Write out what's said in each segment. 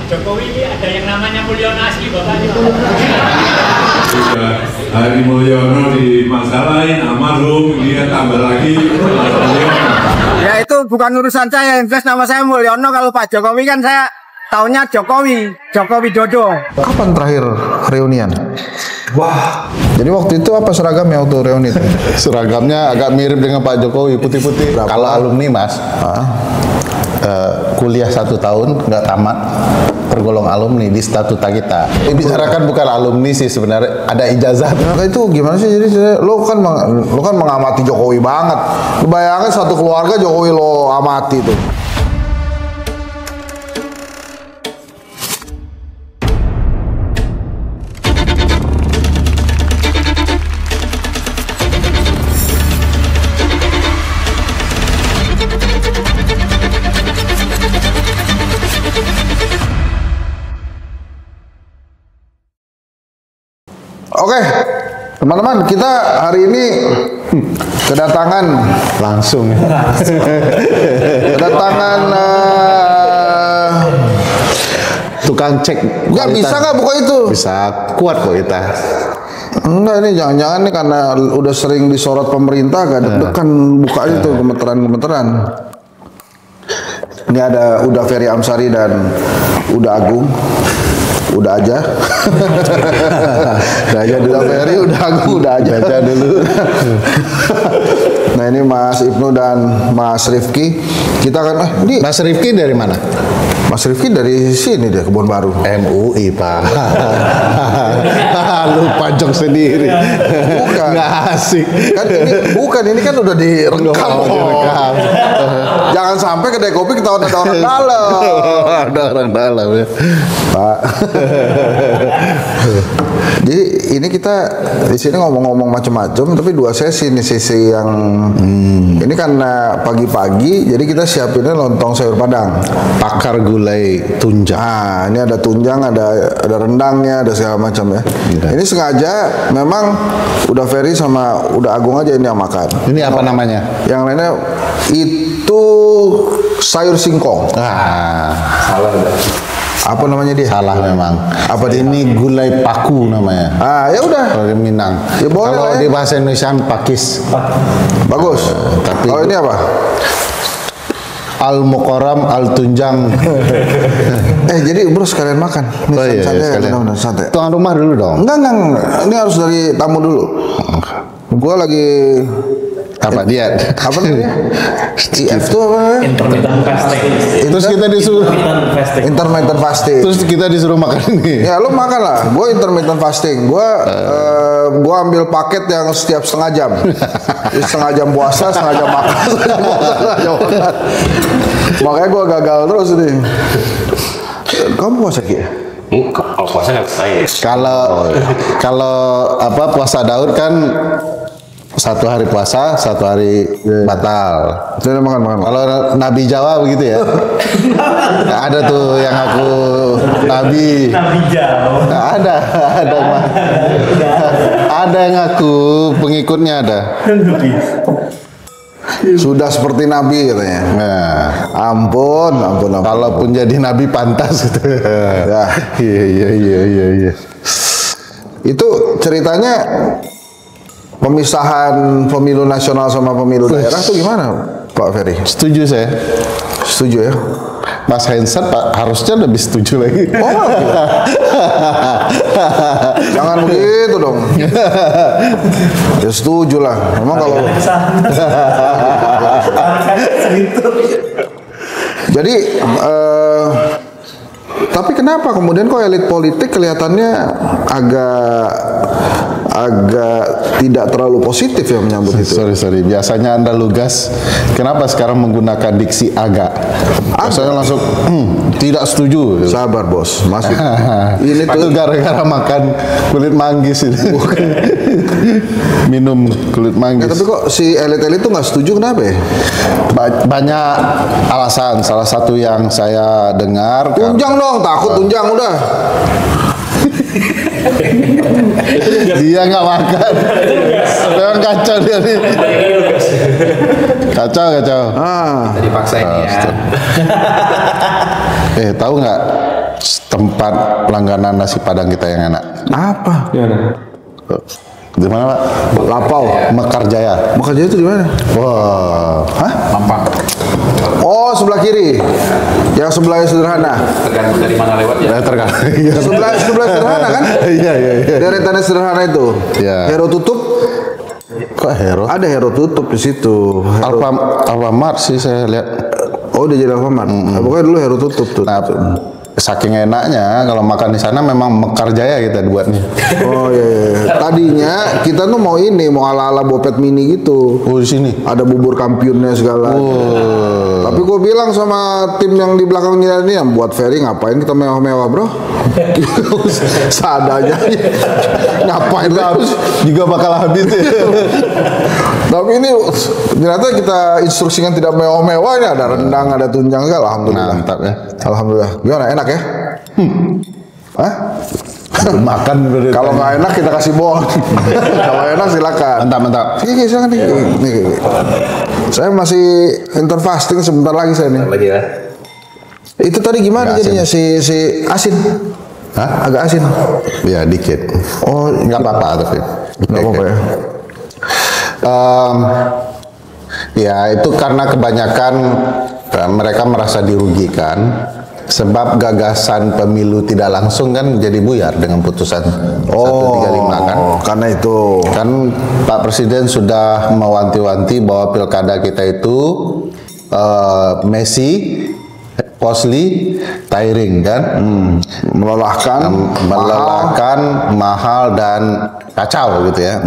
Jokowi ini ada yang namanya Mulyono asli Bapak ini. Hari Mulyono dimasalahin, almarhum, dia tambah lagi Ya itu bukan urusan saya, yang jelas nama saya Mulyono. Kalau Pak Jokowi kan saya taunya Joko Widodo. Kapan terakhir reunian? Wah, jadi waktu itu apa seragamnya waktu reuni? Seragamnya agak mirip dengan Pak Jokowi, putih-putih. Kalau alumni mas, kuliah 1 tahun nggak tamat, tergolong alumni di statuta kita. Dibicarakan bukan alumni sih sebenarnya, ada ijazah. Nah, itu gimana sih? Jadi lo kan mengamati Jokowi banget. Lo bayangin satu keluarga Jokowi lo amati tuh. Oke, teman-teman, kita hari ini kedatangan Langsung. kedatangan Tukang cek. nggak bisa nggak buka itu? Bisa, kuat kok kita. Enggak, ini jangan-jangan nih karena udah sering disorot pemerintah agak deg-degan bukanya tuh, gemeteran. Ini udah Ferry Amsari dan udah Agung. Udah aja. Udah aja dulu Ferry, udah Agung, udah aja dulu. Nah, ini Mas Ibnu dan Mas Rifki. Kita kan ini Mas Rifki dari mana? Mas Rifki dari sini dia, Kebon Baru. MUI Pak. Lu pajok sendiri. Bukan. Nggak asik. Kan ini kan udah direkam. Direkam. Jangan sampai kedai kopi ketahuan ada orang dalam. Ada orang dalam ya. Pak. Jadi ini kita di sini ngomong-ngomong macam-macam, tapi 2 sesi nih. Sesi yang ini karena pagi-pagi, jadi kita siapinnya lontong sayur padang, Pakar gulai tunjang. nah ini ada tunjang, ada rendangnya, ada segala macam ya. Gila. Ini sengaja memang udah Ferry sama udah Agung aja ini yang makan. Ini apa namanya? Yang lainnya itu sayur singkong. Salah udah. Apa namanya dia? Salah memang. Apa dia? Ini gulai paku namanya. Ya udah. Kalau di Minang. Ya boleh Kalau lah ya. di bahasa Indonesia pakis. Bagus. Tapi Kalau ini apa? Al-Muqarram Al-Tunjang. Jadi bro sekalian makan. Nih, Oh iya, santai, sekalian. bener-bener santai. Tuan rumah dulu dong. Enggak. Ini harus dari tamu dulu. Gua lagi Apa dia? apa namanya? IF itu apa namanya? Intermittent fasting. Terus kita disuruh Intermittent fasting. Terus kita disuruh makan ini. Ya lu makan lah. Gue intermittent fasting. Gue ambil paket yang setiap setengah jam. Jadi setengah jam puasa, setengah jam makan. Makanya gue gagal terus nih. Kamu puasa Ki? Kalau puasa nggak saya. Kalau apa puasa Daud kan 1 hari puasa, 1 hari batal. Sudah makan. Kalau Nabi Jawa begitu ya. Ada tuh yang aku Nabi Jawa. Ada yang aku pengikutnya ada. Sudah seperti Nabi katanya. Nah, Ampun. kalaupun jadi Nabi pantas gitu. Ya. Iya. Itu ceritanya pemisahan pemilu nasional sama pemilu daerah tuh gimana, Pak Ferry? Setuju saya. Setuju ya? Mas Hensat Pak harusnya lebih setuju lagi. Oh, jangan begitu dong. Ya setuju lah. Memang kalau jadi tapi kenapa kemudian kok elit politik kelihatannya agak tidak terlalu positif ya menyambut itu? Sorry. Biasanya Anda lugas. Kenapa sekarang menggunakan diksi agak? Biasanya langsung tidak setuju. Sabar bos, masih ini Itu tuh gara-gara makan kulit manggis itu. Minum kulit ya, manggis. tapi kok si elit-elit tuh nggak setuju kenapa ya? Banyak alasan. Salah satu yang saya dengar. Tunjang dong, takut tunjang udah. Dia nggak makan. Memang kacau dia nih. Kacau. Ah, Dipaksain ya. Tahu nggak? tempat langganan nasi Padang kita yang enak. Apa? Di mana, Pak? Lapau. Mekar Jaya. Mekar Jaya itu di mana? Wah, Hah? Mampang. Oh, sebelah kiri. Yang sebelahnya sederhana. Tergantung dari mana lewat ya. tergantung. Sebelah sederhana kan? Iya. Deretannya sederhana itu. Iya. Hero tutup. Kok Hero? Ada Hero tutup di situ. Alfamart sih saya lihat. Oh, udah jadi Alfamart. Pokoknya dulu Hero tutup tuh. Nah, saking enaknya kalau makan di sana memang Mekar Jaya kita buatnya. Oh iya. Tadinya kita tuh mau ala-ala Bopet Mini gitu. Oh, di sini. Ada bubur kampionnya segala. Tapi gue bilang sama tim yang di belakangnya ini, yang buat ferry ngapain kita mewah-mewah, bro? Seadanya. Ngapain Habis juga bakal habis ya. Tapi ini ternyata kita instruksikan tidak mewah-mewah, ini ada rendang, ada tunjang segala. Alhamdulillah. Mantap ya. Alhamdulillah. Gimana, enak ya? Hah? Makan Kalau nggak enak kita kasih bon. Kalau enak silakan. mantap. Oke, silakan nih. Nih. Saya masih interfasting sebentar lagi saya nih. Lagi ya. Itu tadi gimana Agak jadinya si asin? Hah? Agak asin. Ya dikit. Oh, Nggak apa-apa tapi. nggak apa-apa ya. Ya itu karena kebanyakan mereka merasa dirugikan sebab gagasan pemilu tidak langsung kan jadi buyar dengan putusan 135 kan. Karena itu. Kan Pak Presiden sudah mewanti-wanti bahwa pilkada kita itu messy, costly, tiring kan, Melelahkan, mahal dan kacau gitu ya.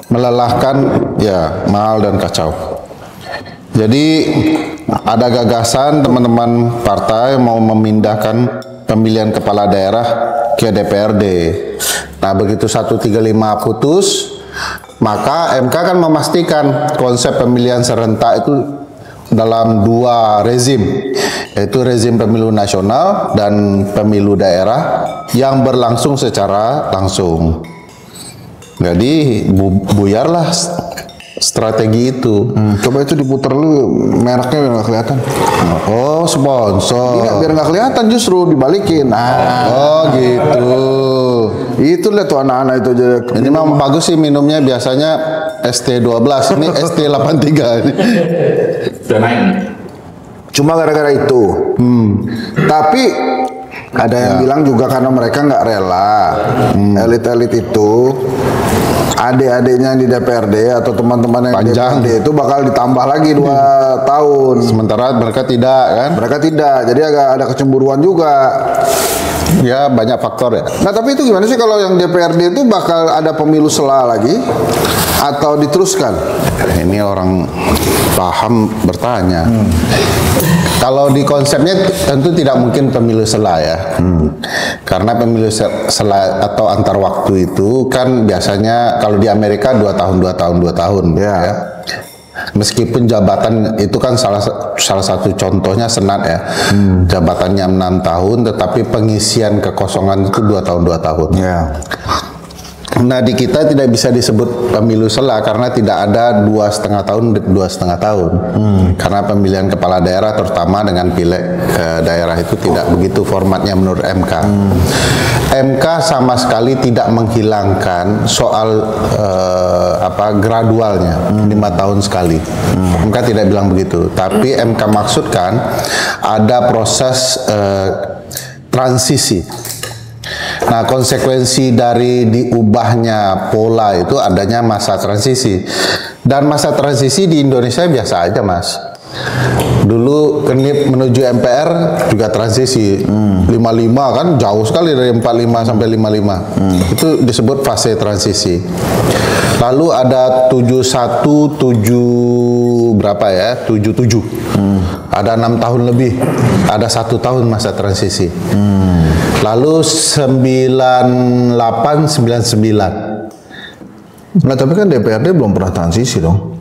Melelahkan, ya mahal dan kacau. Jadi ada gagasan teman-teman partai mau memindahkan pemilihan kepala daerah ke DPRD. Nah begitu 135 putus, maka MK kan memastikan konsep pemilihan serentak itu dalam dua rezim, yaitu rezim pemilu nasional dan pemilu daerah yang berlangsung secara langsung. Jadi buyarlah strategi itu. Coba itu diputar lu, mereknya biar nggak kelihatan. Oh, sponsor. Iya, biar nggak kelihatan justru dibalikin. Oh, gitu. Itu lihat tuh anak-anak itu aja. Ini memang bagus sih minumnya, biasanya ST12, ini ST83 ini. Udah naik. Cuma gara-gara itu. Tapi ada yang bilang juga karena mereka nggak rela. Elit-elit itu, adik-adiknya di DPRD atau teman-teman yang di Panjang. DPRD itu bakal ditambah lagi 2 tahun. Sementara mereka tidak kan? Mereka tidak, jadi agak ada kecemburuan juga. Ya banyak faktor ya. Nah tapi itu gimana sih kalau yang DPRD itu bakal ada pemilu sela lagi atau diteruskan? Ini orang paham bertanya. Kalau di konsepnya tentu tidak mungkin pemilu sela ya. Karena pemilu sela atau antar waktu itu kan biasanya kalau di Amerika 2 tahun Ya. ya. Meskipun jabatan itu kan salah satu contohnya Senat ya. Jabatannya 6 tahun tetapi pengisian kekosongan itu 2 tahun. Ya. Nah di kita tidak bisa disebut pemilu sela karena tidak ada 2,5 tahun. Karena pemilihan kepala daerah terutama dengan pileg daerah itu tidak begitu formatnya menurut MK. MK sama sekali tidak menghilangkan soal gradualnya 5 tahun sekali. MK tidak bilang begitu, tapi MK maksudkan ada proses transisi. Nah, konsekuensi dari diubahnya pola itu adanya masa transisi. Dan masa transisi di Indonesia biasa aja, Mas. Dulu Kenip menuju MPR juga transisi. 55 kan jauh sekali dari 45 sampai 55. Itu disebut fase transisi. Lalu ada 77 berapa ya? 77. Ada 6 tahun lebih. Ada 1 tahun masa transisi. Lalu 98, 99. Nah tapi kan DPRD belum pernah transisi dong.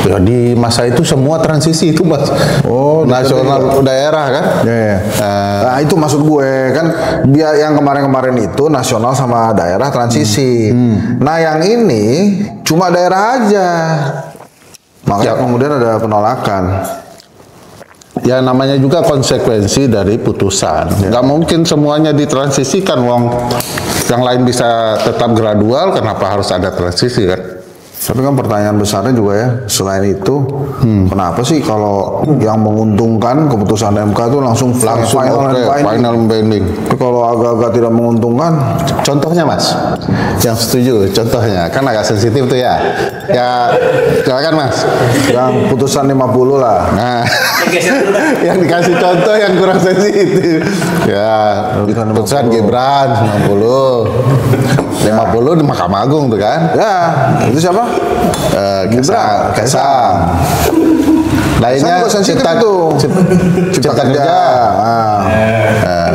Ya di masa itu semua transisi itu Mas. Oh, nasional daerah kan? Ya. Nah itu maksud gue kan, dia yang kemarin-kemarin itu nasional sama daerah transisi. Nah yang ini cuma daerah aja. Makanya kemudian ada penolakan. Ya namanya juga konsekuensi dari putusan. Nggak mungkin semuanya ditransisikan, wong. Yang lain bisa tetap gradual, kenapa harus ada transisi kan? Tapi kan pertanyaan besarnya juga ya, selain itu, kenapa sih kalau yang menguntungkan keputusan MK itu langsung final and binding? Final binding. Tapi kalau agak-agak tidak menguntungkan, Contohnya Mas, yang setuju, contohnya kan agak sensitif tuh ya. Ya, silakan Mas. yang putusan 50 lah. Nah, yang dikasih contoh yang kurang sensitif. Ya, putusan Gibran 90. 50 di Mahkamah Agung tuh kan? Ya, itu siapa? Kaisang. Lainnya Kaisang sensitif cipta itu. Cipta kerja.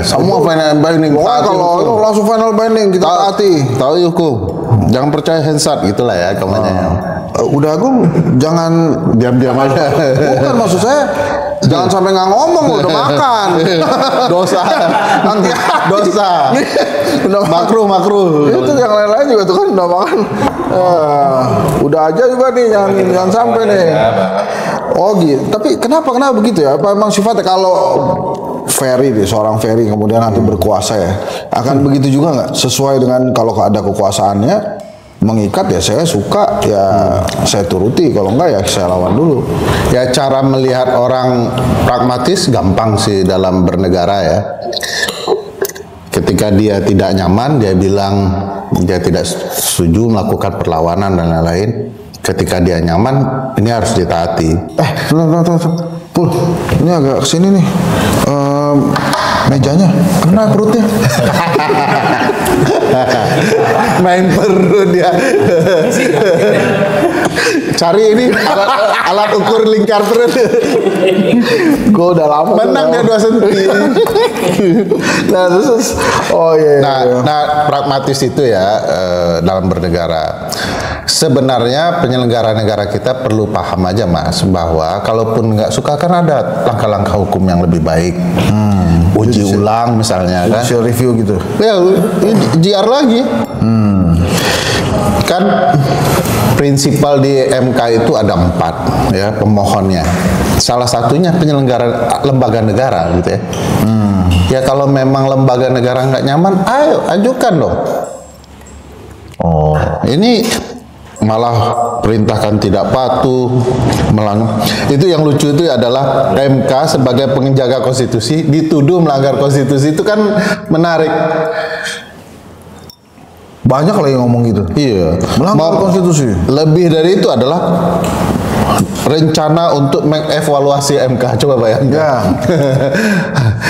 Semua final binding. Pokoknya kalau itu langsung final binding kita taati. Tahu hukum. Jangan percaya hensat gitulah ya komennya. Udah Agung, jangan Diam-diam aja. bukan maksud saya. Jangan sampai nggak ngomong, udah makan. Dosa. Nanti Dosa. udah Makruh. Itu yang lain-lain juga tuh kan udah makan. Udah aja juga nih, jangan sampai nih. Oh gitu. Tapi kenapa begitu ya? Apa emang sifatnya kalau Ferry nih, seorang Ferry kemudian nanti berkuasa ya, akan begitu juga nggak? Sesuai dengan kalau ada kekuasaannya mengikat ya saya suka ya saya turuti, kalau enggak ya saya lawan dulu. Ya cara melihat orang pragmatis gampang sih dalam bernegara ya. Ketika dia tidak nyaman, dia bilang dia tidak setuju melakukan perlawanan dan lain-lain. Ketika dia nyaman, ini harus ditaati. Tuh. Pul, ini agak kesini nih. Mejanya kena perutnya. Main perut dia. Cari ini alat ukur lingkar perut. Gue udah lama Menang dia 2 senti. Nah terus Nah, pragmatis itu ya dalam bernegara. Sebenarnya penyelenggara negara kita perlu paham aja Mas, bahwa kalaupun nggak suka kan ada langkah-langkah hukum yang lebih baik. Uji ulang misalnya kan. judicial review gitu. Ya, JR lagi. Kan prinsipal di MK itu ada 4 ya pemohonnya. Salah satunya penyelenggara lembaga negara gitu ya. Ya kalau memang lembaga negara nggak nyaman, ayo ajukan dong. Ini malah perintahkan tidak patuh, itu yang lucu itu adalah MK sebagai penjaga konstitusi dituduh melanggar konstitusi, itu kan menarik. Banyak lagi ngomong gitu. Iya, Melanggar konstitusi. Lebih dari itu adalah rencana untuk mengevaluasi MK. Coba bayangkan. Ya.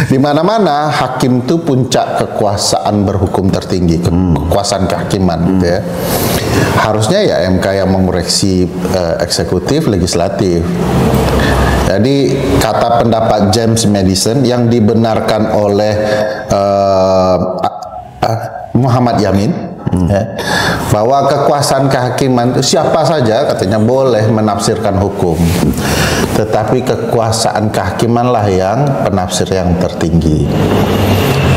Di mana-mana hakim itu puncak kekuasaan berhukum tertinggi, kekuasaan kehakiman gitu ya. Harusnya ya MK yang mengoreksi eksekutif, legislatif. Jadi kata pendapat James Madison yang dibenarkan oleh Muhammad Yamin, ya, bahwa kekuasaan kehakiman itu siapa saja katanya boleh menafsirkan hukum, tetapi kekuasaan kehakimanlah yang penafsir yang tertinggi.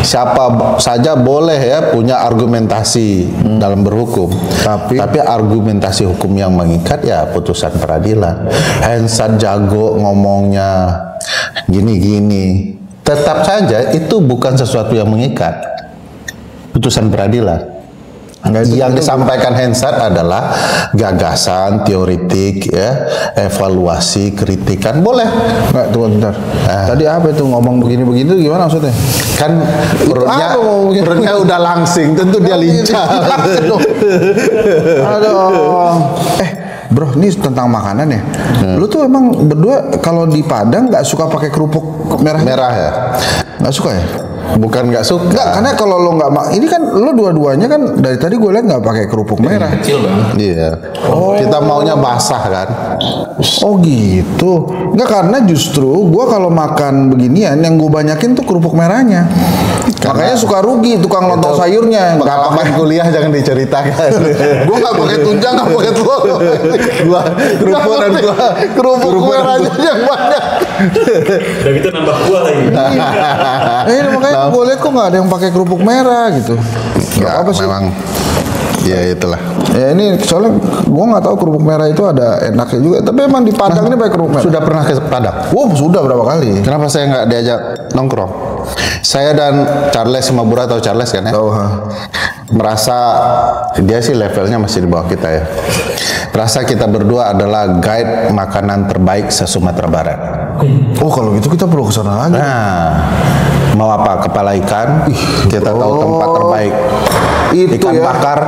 Siapa saja boleh ya punya argumentasi dalam berhukum, tapi argumentasi hukum yang mengikat ya putusan peradilan. Hensat jago ngomongnya gini-gini, tetap saja itu bukan sesuatu yang mengikat. Putusan peradilan. Yang disampaikan Hensat adalah gagasan, teoritik, ya, evaluasi, kritikan, boleh. Nggak, tunggu bentar. Tadi apa itu ngomong begini-begini gimana maksudnya? Kan perutnya udah langsing, tentu dia lincah. Aduh. Bro, ini tentang makanan ya. Lu tuh emang berdua kalau di Padang nggak suka pakai kerupuk merah? Merah ya? Nggak suka ya? Bukan nggak suka. Nggak, karena kalau lo nggak, ini kan lo dua-duanya kan dari tadi gue lihat nggak pakai kerupuk merah. Kecil banget. Iya. Kita maunya basah kan. Oh gitu. Nggak, karena justru gue kalau makan beginian yang gue banyakin tuh kerupuk merahnya. Makanya suka rugi tukang lontong sayurnya. Pengalaman kuliah jangan diceritakan. Gue nggak pakai tunjang, nggak pakai telur. Gua kerupuk dan gua kerupuk merahnya yang banyak. Udah gitu nambah kuah lagi. Makanya gue lihat kok nggak ada yang pakai kerupuk merah gitu. Nggak, apa sih? Memang ya itulah. Ya ini soalnya gua nggak tahu kerupuk merah itu ada enaknya juga. Tapi emang di Padang ini pakai kerupuk merah. Sudah pernah ke Padang? Sudah berapa kali? Kenapa saya nggak diajak nongkrong? Saya dan Charles sama Bura, tahu Charles kan ya? Tahu. Merasa dia sih levelnya masih di bawah kita ya. Merasa kita berdua adalah guide makanan terbaik se-Sumatera Barat. Oh kalau gitu kita perlu ke sana lagi. Nah, mau apa? Kepala ikan. Kita tahu tempat terbaik. Itu Ikan ya. bakar.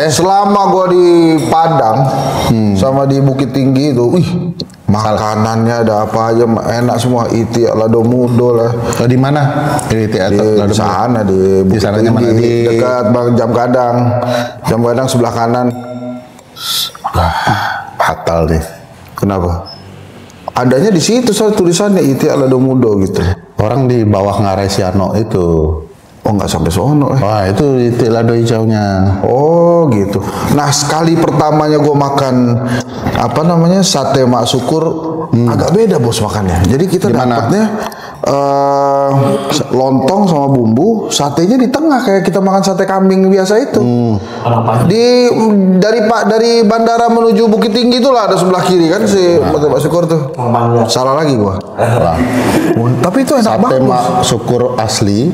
Selama gua di Padang sama di Bukit Tinggi itu, makanannya ada apa aja enak semua. Iti lado mudo lah. Oh, di mana? Di sana di Bukit sananya Tinggi, mana? Di dekat Jam Gadang. Jam Gadang sebelah kanan. Batal deh. Kenapa? Adanya di situ soal tulisannya Iti lado mudo gitu. Orang di bawah Ngarai Siano itu. Oh nggak sampai sono. Wah itu itik lado hijaunya. Oh gitu. Nah sekali pertamanya gue makan apa namanya sate mak syukur agak beda bos makannya. Jadi kita dapatnya lontong sama bumbu, satenya di tengah kayak kita makan sate kambing biasa itu. Dari bandara menuju Bukit Tinggi itulah ada sebelah kiri kan si sate mak syukur tuh. Salah lagi gua. Tapi itu enak Sate banget. mak syukur asli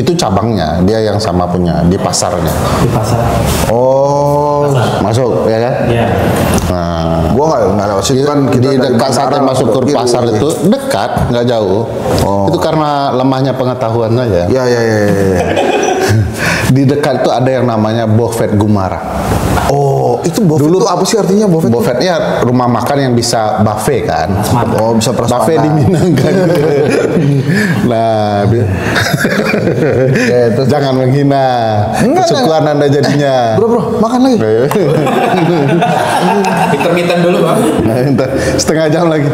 itu cabangnya, dia yang sama punya di pasarnya. Di pasar. Oh, Masuk ya kan? Iya. Nah, gua nggak lewat situ kan kita di dari dekat Sate bandara mak syukur gitu. pasar itu dekat, nggak jauh. Itu karena lemahnya pengetahuan saja. Ya. Di dekat itu ada yang namanya Buffet Gumara. Oh, itu buffet Dulu itu apa sih artinya buffet? Buffetnya rumah makan yang bisa buffet kan. Oh, bisa prasmanan. Buffet di Minang kan. Nah, jangan menghina kesukuan Anda jadinya. Bro, makan lagi. Intermittent dulu bang. Nah, entar setengah jam lagi.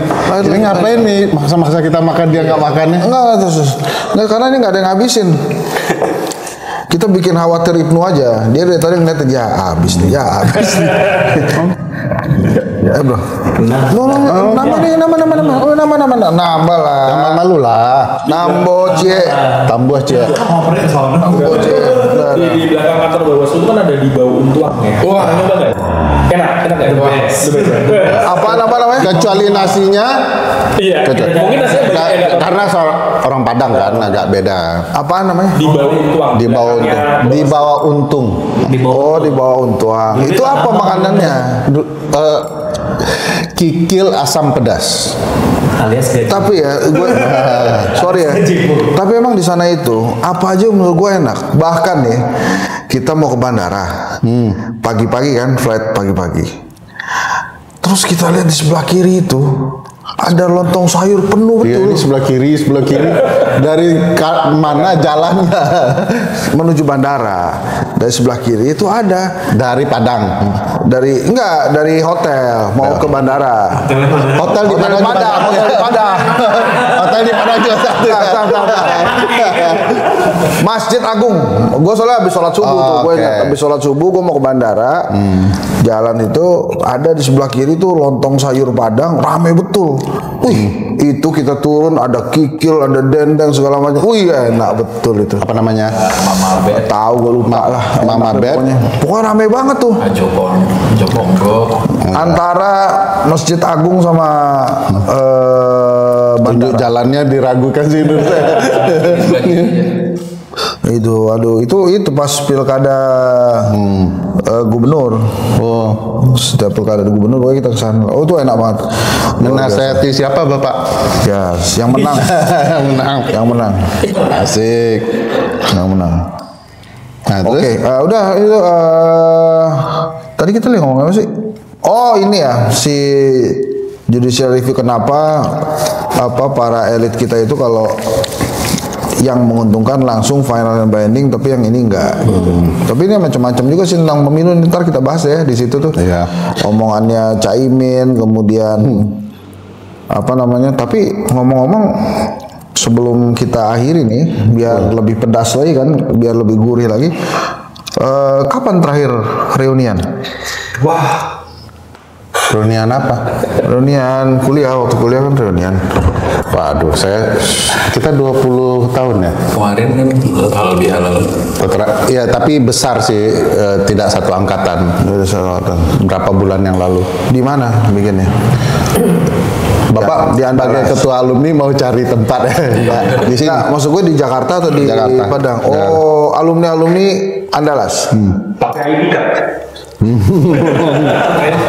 Ini ngapain nih? Maksa-maksa kita makan dia nggak makannya? Enggak, karena ini nggak ada yang ngabisin. Kita bikin khawatir Ibnu aja. Dia dari tadi ngeliatin, ya habis nih. Bro. Nama lah. Jangan malu lah. Nambo cie. Tambah cie. Nambo cie. Di belakang kantor Bawaslu itu kan ada di bawah untuang ya. Wah, nyoba nggak? Enak nggak? The best. Apa namanya? Kecuali nasinya. Iya. Mungkin nasinya banyak enak. Karena orang Padang kan agak beda. Apa namanya? Di bawah untuang. Di bawah untung. Oh, di bawah untuang. Itu apa makanannya? Kikil asam pedas. Alias gaji. Tapi ya, gue sorry ya. Tapi emang di sana itu apa aja menurut gue enak. Bahkan nih kita mau ke bandara, pagi-pagi kan, flight pagi-pagi. Terus kita lihat di sebelah kiri itu ada lontong sayur penuh Iya, betul. ini sebelah kiri. Dari mana jalannya? Menuju bandara. Dari sebelah kiri itu ada. Dari Padang. Dari hotel mau ke bandara. Hotel di Padang. Hotel di Padang. Hotel di Padang juga satu. Masjid Agung. Gue soalnya habis sholat subuh tuh. Gue ingat habis sholat subuh gue mau ke bandara. Jalan itu ada di sebelah kiri tuh lontong sayur Padang rame betul. Wih, itu kita turun ada kikil, ada dendeng segala macam. Wih, enak betul itu. Apa namanya? Tahu gue lupa lah. Mama Enak Bed. pokoknya rame banget tuh. Jokonggo. Antara Masjid Agung sama Tunjuk bandara. jalannya diragukan sih menurut saya. Itu, aduh, itu pas pilkada gubernur. Oh, Setiap pilkada gubernur, pokoknya kita kesana. Oh, itu enak banget. menasehati siapa Bapak? Ya, yang menang, Yang menang. yang menang, Asik. yang menang. Nah, Oke, terus udah itu. Tadi kita lagi ngomong apa sih? Oh, ini ya si judicial review kenapa para elit kita itu kalau yang menguntungkan langsung final and binding, tapi yang ini enggak. Gitu. Tapi ini macam-macam juga sih tentang pemilu. Ntar kita bahas ya di situ tuh. Iya. Omongannya Caimin, kemudian apa namanya? Tapi ngomong-ngomong, sebelum kita akhiri nih, biar lebih pedas lagi kan, biar lebih gurih lagi. Kapan terakhir reunian? Wah. Reunian apa? Reunian kuliah, waktu kuliah kan reunian. Waduh, kita 20 tahun ya. Kemarin kan lebih halal. Ya, tapi besar sih, tidak satu angkatan. Berapa bulan yang lalu? Di mana bikinnya? Bapak sebagai ketua alumni mau cari tempat ya? Di sini. Nah, maksud gue di Jakarta atau di Jakarta. Padang? Oh, alumni Andalas. Pakai ID card.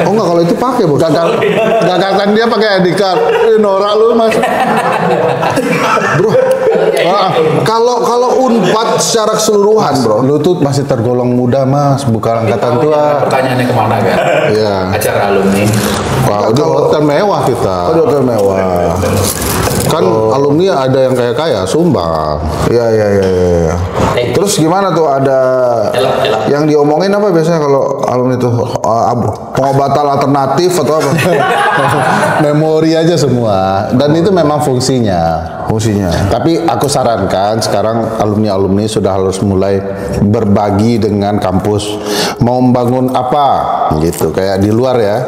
Oh enggak, kalau itu pakai bos. Gagasan dia pakai ID card. Norak lu mas. Bro, kalau Unpad secara keseluruhan bro, Lu tuh masih tergolong muda mas, bukan angkatan tua. Pertanyaannya kemana kan? Iya. Acara alumni. Wah, udah hotel mewah kita. di hotel mewah. Kan alumni ada yang kaya-kaya, sumbang. Iya. Terus gimana tuh, ada yang diomongin apa biasanya kalau alumni itu? Pengobatan alternatif atau apa? Memori aja semua. Dan itu memang fungsinya. Tapi aku sarankan sekarang alumni sudah harus mulai berbagi dengan kampus. Mau membangun apa gitu, kayak di luar ya.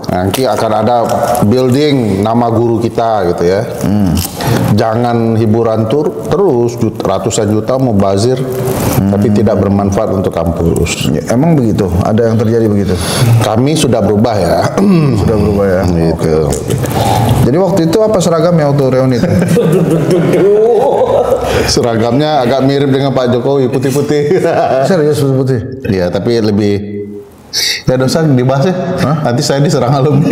Nanti akan ada building nama guru kita gitu ya. Jangan hiburan tur terus ratusan juta mubazir tapi tidak bermanfaat untuk kampus. Ya, emang begitu? Ada yang terjadi begitu? Kami sudah berubah ya. Sudah berubah ya. Gitu. Jadi waktu itu apa seragamnya waktu reuni itu? Seragamnya agak mirip dengan Pak Jokowi, putih-putih. Serius putih? Iya, tapi lebih ya dosa dibahas ya. Nanti saya diserang alumni.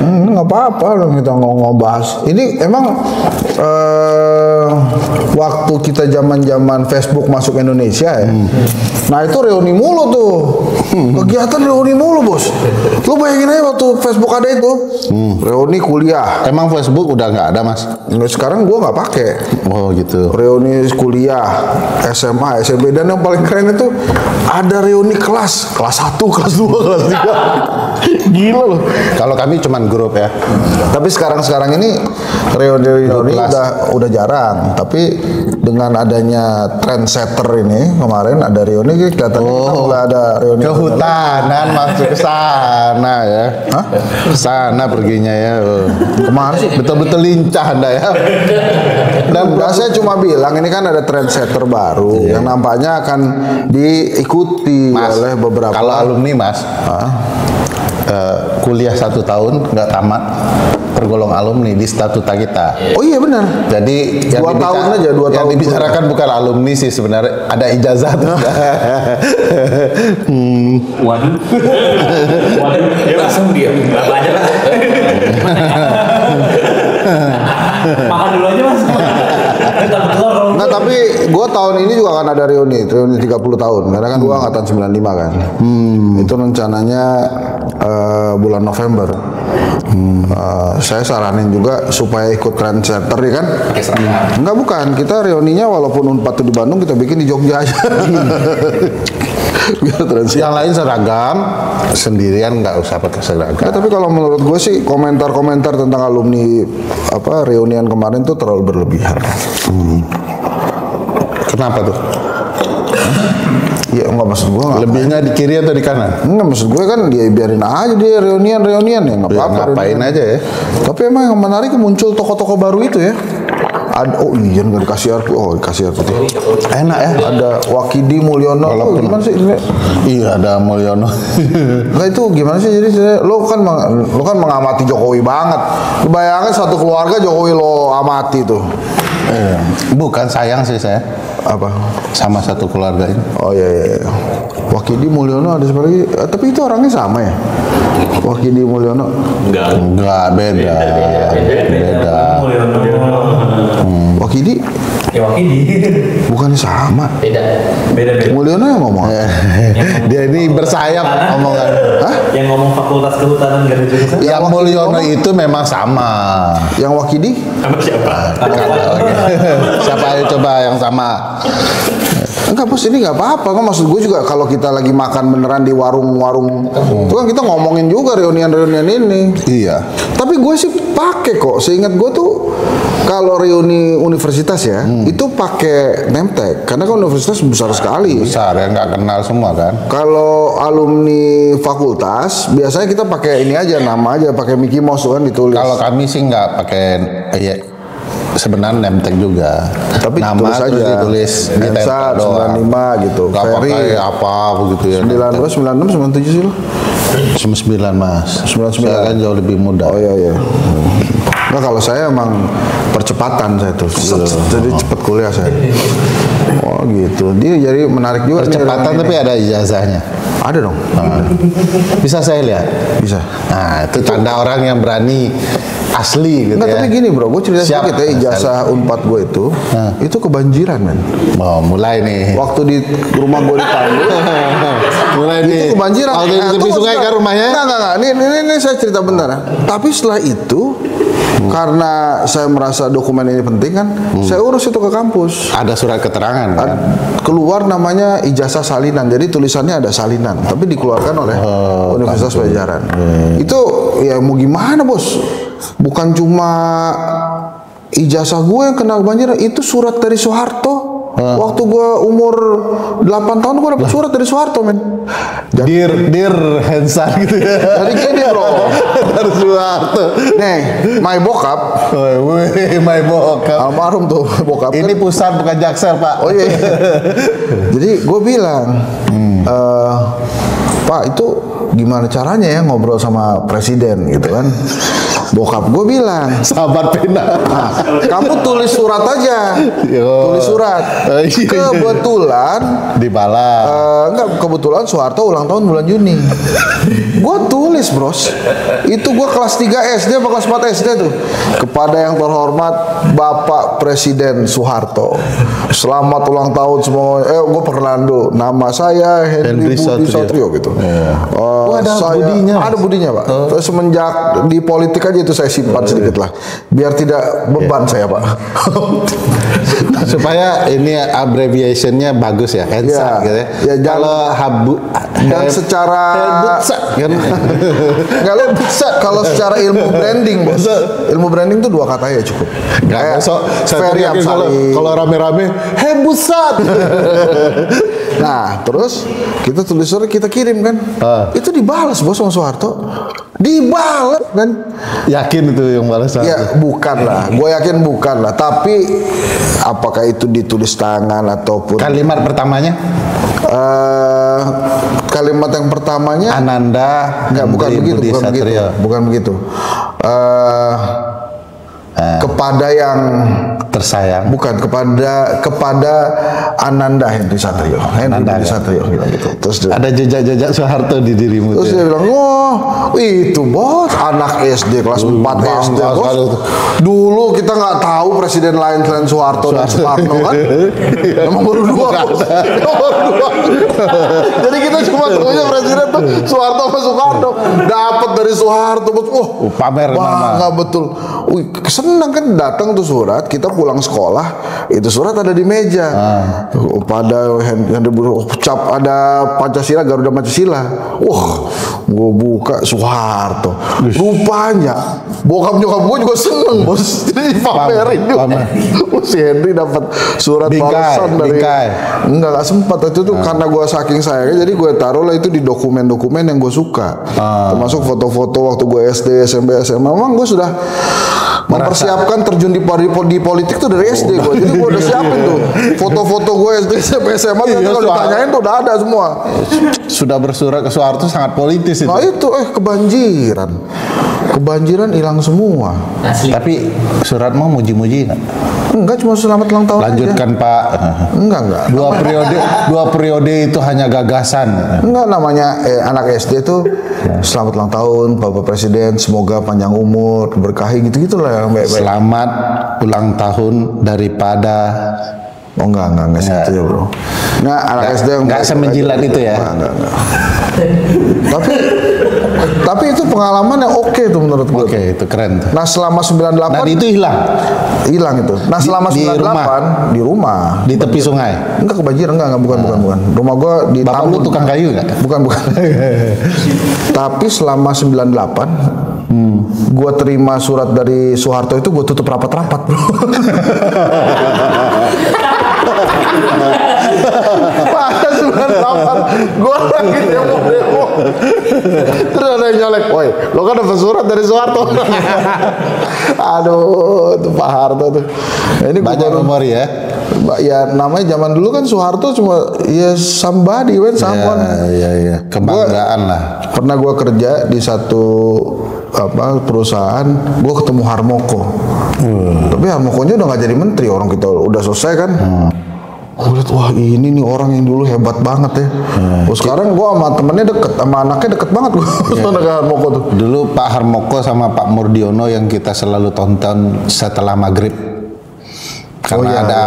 Nggak apa-apa loh kita ngomong-bahas. Ini emang waktu kita zaman Facebook masuk Indonesia ya. Nah itu reuni mulu tuh. Kegiatan reuni mulu bos. Lu bayangin aja waktu Facebook ada itu. Reuni kuliah. Emang Facebook udah nggak ada mas? Sekarang gua nggak pakai. Oh gitu. Reuni kuliah, SMA, SMP, dan yang paling keren itu ada reuni kelas 1, kelas 2, kelas 3. Gila loh. Kalau kami cuman grup ya. Tapi sekarang ini reuni udah jarang. Tapi dengan adanya trendsetter ini kemarin ada reuni, kelihatannya kita mulai ada reuni. Kehutanan masuk ke sana ya. Hah? Ke sana perginya ya. Kemana sih? Betul-betul lincah Anda ya. Dan saya cuma bilang ini kan ada trendsetter baru yang nampaknya akan diikuti oleh beberapa. Kalau alumni mas, kuliah 1 tahun nggak tamat, tergolong alumni di statuta kita. Oh iya benar. Jadi 2 tahun aja, 2 tahun. Yang dibicarakan bukan alumni sih sebenarnya, ada ijazah tuh. Waduh, dia langsung diam. Belajar. Makan dulu aja mas. Nah tapi gue tahun ini juga akan ada reuni 30 tahun karena kan gue angkatan 95 kan. Itu rencananya bulan November. Saya saranin juga supaya ikut trendsetter ya kan. Enggak, bukan, kita reuninya walaupun Unpad di Bandung kita bikin di Jogja aja. Yang lain seragam, sendirian nggak usah pakai seragam. Nah, tapi kalau menurut gue sih komentar-komentar tentang alumni reunian kemarin tuh terlalu berlebihan. Kenapa tuh? Ya enggak, maksud gue nggak. Lebihnya di kiri atau di kanan? Enggak, maksud gue kan dia biarin aja dia reunian ya nggak Ya, apa-apa. ngapain aja ya. Tapi emang yang menarik muncul tokoh-tokoh baru itu ya. Oh iya, nggak dikasih air putih. Oh dikasih air putih. Enak ya. Ada Wakidi Mulyono. Gimana sih? Iya ada Mulyono. Nah itu gimana sih? Jadi lo kan mengamati Jokowi banget. Lo bayangin satu keluarga Jokowi lo amati tuh. Bukan, sayang sih saya. Apa? Sama satu keluarga ini. Oh iya. Wakidi Mulyono ada seperti. Tapi itu orangnya sama ya? Wakidi Mulyono. Enggak, beda. Wakidi? Ya Wakidi. Bukannya sama. Beda. Mulyono yang ngomong. Dia ini bersayap omongan. Hah? Yang ngomong Fakultas Kehutanan Garuda Jurusan. Yang Mulyono itu memang sama. Yang Wakidi? Sama siapa? Siapa ayo coba yang sama. Enggak bos, ini nggak apa-apa. Kan maksud gue juga kalau kita lagi makan beneran di warung-warung, itu kan kita ngomongin juga reunian ini. Iya. Tapi gue sih pakai kok. Seingat gue tuh kalau reuni universitas ya, itu pakai name tag karena kan universitas besar sekali. Besar ya, nggak kenal semua kan. Kalau alumni fakultas biasanya kita pakai ini aja, nama aja, pakai Mickey Mouse kan ditulis. Kalau kami sih nggak pakai ya, sebenarnya name tag juga. Tapi nama tulis aja, ditulis Ensa 95 gitu. Gak pakai apa begitu ya. 96, 97 sih lo. 99 mas. 99. Saya kan jauh lebih muda. Oh iya. Nah kalau saya emang percepatan saya tuh, jadi cepet kuliah saya. Oh gitu. Dia jadi menarik juga. Percepatan tapi ada ijazahnya. Ada dong. Bisa saya lihat? Bisa. Nah itu tanda orang yang berani asli gitu. Nggak, ya. tapi gini bro, gue cerita sedikit ya, ijazah Unpad gue itu kebanjiran men. Oh mulai nih. Waktu di rumah gue di Tandu, mulai itu nih. kebanjiran. Waktu di tepi sungai kan rumahnya? Enggak. Ini saya cerita bentar ya. Tapi setelah itu, karena saya merasa dokumen ini penting kan, saya urus itu ke kampus. Ada surat keterangan kan? Keluar namanya ijazah salinan, jadi tulisannya ada salinan, tapi dikeluarkan oleh Universitas Pajajaran. Itu ya mau gimana bos? Bukan cuma ijazah gue yang kena kebanjiran, itu surat dari Soeharto. Waktu gue umur 8 tahun gue dapet surat dari Soeharto men. Dir Hensa gitu ya. Jadi gini bro, Dari Soeharto. nih my bokap, My bokap. almarhum tuh bokap. Ini pusat bukan Jaksel pak. Oh iya. Jadi gue bilang, Pak itu gimana caranya ya ngobrol sama presiden gitu kan? Bokap gue bilang, Sahabat pena. nah, kamu tulis surat aja, tulis surat. Kebetulan Dibalas. enggak, kebetulan Soeharto ulang tahun bulan Juni. Gue tulis bros, itu gue kelas 3 SD apa kelas 4 SD tuh. Kepada yang terhormat Bapak Presiden Soeharto, selamat ulang tahun semua. Gue perkenalan dulu, nama saya Henry Budi Satrio gitu. Ada budinya pak. Terus semenjak di politik aja itu saya simpan sedikit lah, biar tidak beban saya pak. Supaya ini abbreviationnya bagus ya, Hensa gitu ya. Kalau dan secara kan kalau secara ilmu branding bos, ilmu branding tuh 2 kata ya cukup. Kayak Ferry Amsari. Kalau rame-rame hebusat. Nah terus kita tulis surat, kita kirim kan, itu dibalas bos sama Soeharto, dibalas kan. Yakin itu yang balas? Ya bukan lah, gue yakin bukan lah. Tapi apakah itu ditulis tangan ataupun Kalimat pertamanya? Kalimat yang pertamanya Ananda. Enggak, bukan begitu. Kepada yang tersayang. Bukan, kepada Ananda Henry Satrio. Ananda, Satrio gitu. Terus ada jejak-jejak Soeharto di dirimu. Terus dia bilang, "Oh, itu bos, anak SD kelas 4 SD bos. Dulu kita nggak tahu presiden lain selain Soeharto dan Soekarno kan? Emang baru 2 bos. Jadi kita cuma tahunya presiden tuh Soeharto sama Soekarno. Dapat dari Soeharto bos. Pamer nggak betul. Senang kan, datang tuh surat, kita pulang sekolah, itu surat ada di meja. Pada cap ada Pancasila, Garuda Pancasila. Gue buka Soeharto. Rupanya bokap nyokap gue juga seneng bos. Jadi pamerin juga. Si Henry dapat surat balasan dari. Enggak sempat itu tuh karena gue saking sayangnya, jadi gue taruh lah itu di dokumen-dokumen yang gue suka. Termasuk foto-foto waktu gue SD, SMP, SMA. Memang gue sudah mempersiapkan terjun di politik tuh dari SD gue. Jadi gue udah siapin tuh foto-foto gue SD, SMP, SMA. Kalau ditanyain tuh udah ada semua. Sudah bersurat ke Soeharto sangat politis itu. Nah itu kebanjiran hilang semua. Tapi suratmu muji-muji nggak? Enggak, cuma selamat ulang tahun Lanjutkan aja. Pak. Enggak. Dua periode itu hanya gagasan. Enggak, namanya anak SD tuh selamat ulang tahun Bapak Presiden, semoga panjang umur, berkahi gitu-gitulah yang baik-baik. Selamat ulang tahun daripada. Oh enggak situ ya bro. Nah anak SD yang enggak semenjilat itu ya. Enggak. Tapi itu pengalaman yang oke tuh menurut gue. Oke, itu keren tuh. Nah selama 98 Dan itu hilang itu. Nah selama 98 di rumah di tepi sungai. Enggak kebanjiran, enggak bukan. Rumah gue di Bapakmu Tambun. tukang kayu enggak? Bukan. Tapi selama 98 Gua terima surat dari Soeharto itu gua tutup rapat-rapat, bro. Pas 98 gua lagi demo. Terus ada yang nyolek, "Woi, lo kan dapat surat dari Soeharto." Aduh, itu Pak Harto tuh. Ini Banyak memori ya. Ya namanya zaman dulu kan Soeharto cuma ya somebody, someone. Iya. Kebanggaan lah. Pernah gua kerja di satu perusahaan, gua ketemu Harmoko. Tapi Harmokonya udah nggak jadi menteri, orang kita udah selesai kan. Gue liat, wah ini nih orang yang dulu hebat banget ya. Sekarang gua sama temennya deket, sama anaknya deket banget gua. Sama Harmoko tuh. Dulu Pak Harmoko sama Pak Murdiono yang kita selalu tonton setelah maghrib. Karena ada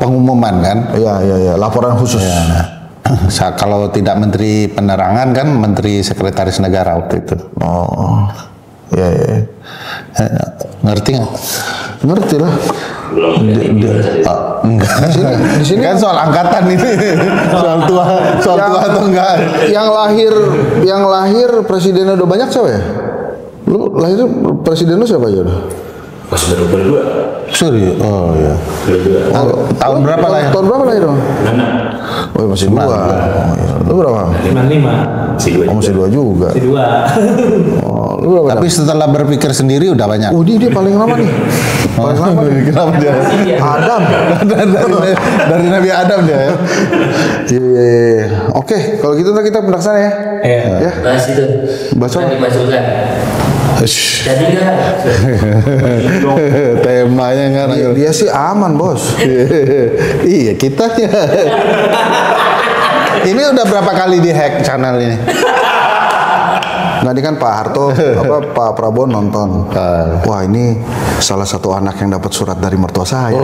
pengumuman kan. Iya, laporan khusus. Kalau tidak Menteri Penerangan kan Menteri Sekretaris Negara waktu itu. Oh, iya. Ngerti nggak? Ngerti lah. Enggak. Di sini kan soal angkatan ini. soal tua atau enggak? Yang lahir presidennya udah banyak siapa ya? Lu lahir presidennya siapa aja udah? Masih berdua. Sorry, oh ya. Tahun berapa lahir? Tahun berapa lahir dong? Oh masih 2. Lu berapa? 55. Masih 2 juga. Masih 2. Oh, lu berapa? Tapi setelah berpikir sendiri udah banyak. Oh dia paling lama nih. Paling lama nih. Kenapa dia? Adam. dari Nabi Adam dia ya. Iya. Oke, kalau gitu kita pindah sana ya. Iya. Bahas itu. Baca. Dimasukkan. Jadi enggak? Temanya kan. Dia sih aman, Bos. Iya, kitanya. Ini udah berapa kali di-hack channel ini? Nah ini kan Pak Harto, Pak Prabowo nonton. Wah ini salah satu anak yang dapat surat dari mertua saya.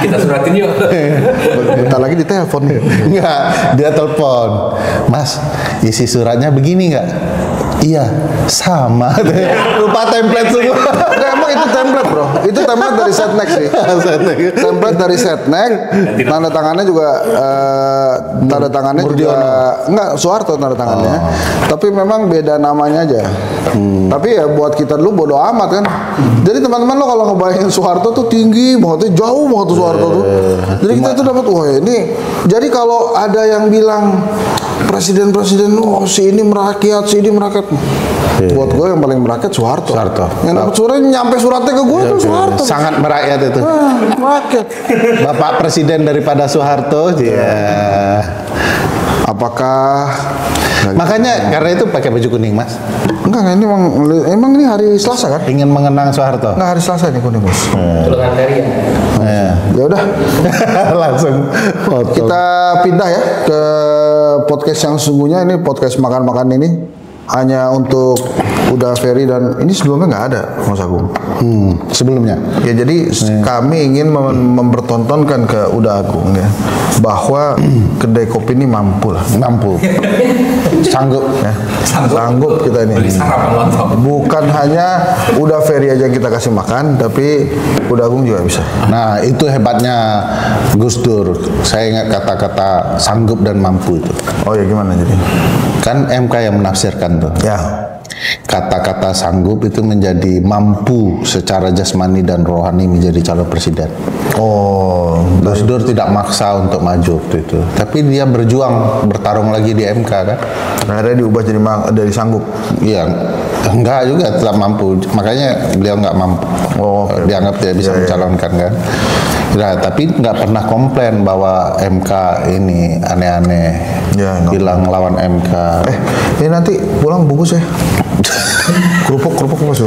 Kita suratin yuk. Bentar lagi ditelepon. Enggak, dia telepon. "Mas, isi suratnya begini enggak?" "Iya, sama." Lupa template semua. Enggak, emang itu template, bro. Itu template dari Setnek sih. Template dari Setnek. Tanda tangannya juga enggak Soeharto tanda tangannya. Tapi memang beda namanya aja. Tapi ya buat kita dulu bodo amat kan. Jadi teman-teman lo kalau ngebayangin Soeharto tuh tinggi banget, jauh banget tuh Soeharto tuh. Jadi kita tuh dapat wah ini. Jadi kalau ada yang bilang presiden-presiden si ini merakyat, si ini merakyat. Buat gue yang paling merakyat Soeharto. Yang dapat suratnya nyampe suratnya ke gue tuh Soeharto. Sangat merakyat itu. Merakyat. Bapak presiden daripada Soeharto. Ya. Apakah makanya karena itu pakai baju kuning, Mas? Enggak, ini emang ini hari Selasa kan? Ingin mengenang Soeharto. Enggak, hari Selasa nih kuning, Bos. Tulangan karya. Ya udah. Langsung foto. Kita pindah ya ke podcast yang sesungguhnya. Ini podcast makan-makan ini hanya untuk Uda Ferry dan ini sebelumnya nggak ada Mas Agung. Sebelumnya ya jadi kami ingin mempertontonkan ke Uda Agung ya bahwa kedai kopi ini mampu sanggup ya. Sanggup kita ini. Bukan hanya Uda Ferry aja yang kita kasih makan, tapi Uda Agung juga bisa. Nah itu hebatnya Gus Dur. Saya ingat kata-kata sanggup dan mampu itu. Oh ya gimana jadi? Kan MK yang menafsirkan tuh. Ya. Kata-kata sanggup itu menjadi mampu secara jasmani dan rohani menjadi calon presiden. Oh, Gus Dur tidak maksa untuk maju waktu itu, tapi dia berjuang bertarung lagi di MK kan. Akhirnya diubah jadi dari sanggup. Iya, enggak juga tetap mampu. Makanya beliau nggak mampu. Oh, okay. Dianggap tidak bisa mencalonkan kan. Nah, tapi nggak pernah komplain bahwa MK ini aneh-aneh. Ya, bilang lawan MK. Ini nanti pulang bungkus ya. kerupuk Mas.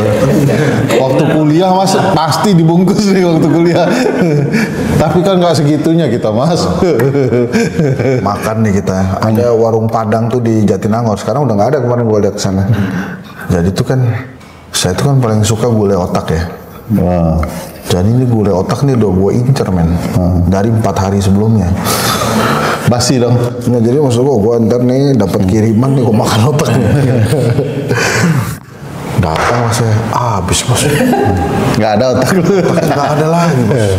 Waktu kuliah Mas pasti dibungkus nih waktu kuliah. Tapi kan nggak segitunya kita Mas. Makan nih kita. Ada warung Padang tuh di Jatinangor. Sekarang udah nggak ada, kemarin gue lihat ke sana. Jadi tuh kan saya tuh kan paling suka gulai otak ya. Jadi ini gulai otak nih udah gue incer men. Dari 4 hari sebelumnya. Basi dong. Nah, jadi maksud gue ntar nih dapat kiriman nih gue makan otak nih. Datang Mas ya, habis Mas. Nggak ada otak lu. Nggak ada lagi Mas.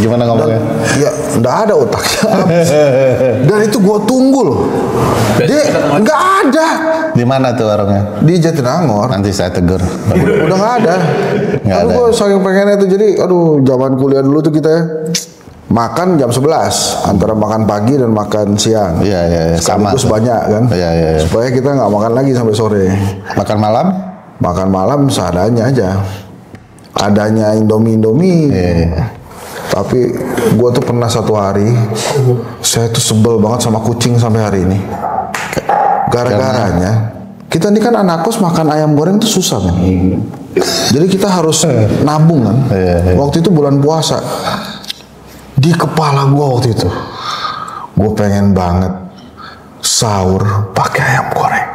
Gimana ngomongnya? Ya, nggak ada otaknya. Dan itu gue tunggu loh. Dia nggak ada. Di mana tuh warungnya? Di Jatinangor. Nanti saya tegur. Udah nggak ada. Nggak Aduh, ada. gue saking pengennya tuh. Jadi, aduh, zaman kuliah dulu tuh kita ya, makan jam 11 antara makan pagi dan makan siang. Iya, sama. Sekaligus banyak kan. Iya. Supaya kita nggak makan lagi sampai sore. Makan malam? Makan malam seadanya aja. Adanya Indomie. Iya. Tapi gue tuh pernah satu hari, saya tuh sebel banget sama kucing sampai hari ini. Gara-garanya, kita ini kan anak kos makan ayam goreng tuh susah kan. Jadi kita harus nabung kan. Waktu itu bulan puasa. Di kepala gue waktu itu, gue pengen banget sahur pakai ayam goreng.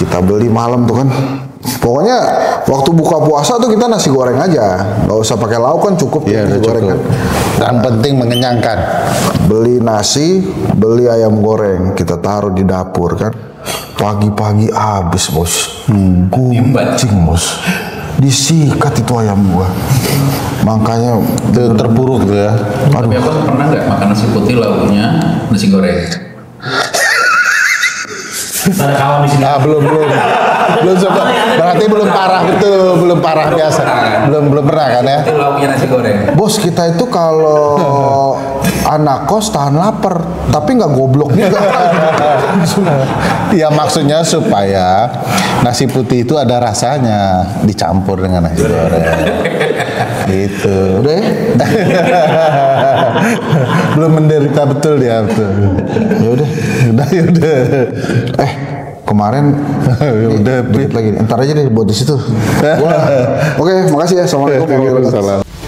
Kita beli malam tuh kan. Pokoknya waktu buka puasa tuh kita nasi goreng aja, nggak usah pakai lauk kan cukup. Iya, nasi goreng cukup. kan. Yang penting mengenyangkan. Beli nasi, beli ayam goreng, kita taruh di dapur kan. Pagi-pagi habis bos, kucing bos, disikat itu ayam gua. Makanya Itu terpuruk tuh ya. Tapi aku pernah nggak makan nasi putih lauknya nasi goreng? Ada kawan di sini. Belum sempat. Berarti belum parah betul, belum parah biasa. Belum pernah kan ya? Itu lauknya nasi goreng. bos kita itu kalau anak kos tahan lapar, tapi nggak goblok juga. Ya maksudnya supaya nasi putih itu ada rasanya dicampur dengan nasi goreng. Gitu. Udah ya? Belum menderita betul dia betul. Ya udah. Udah. Kemarin Udah. dikit lagi. Ntar aja deh buat di situ. Wah. Oke, makasih ya. Assalamualaikum warahmatullahi wabarakatuh. Waalaikumsalam.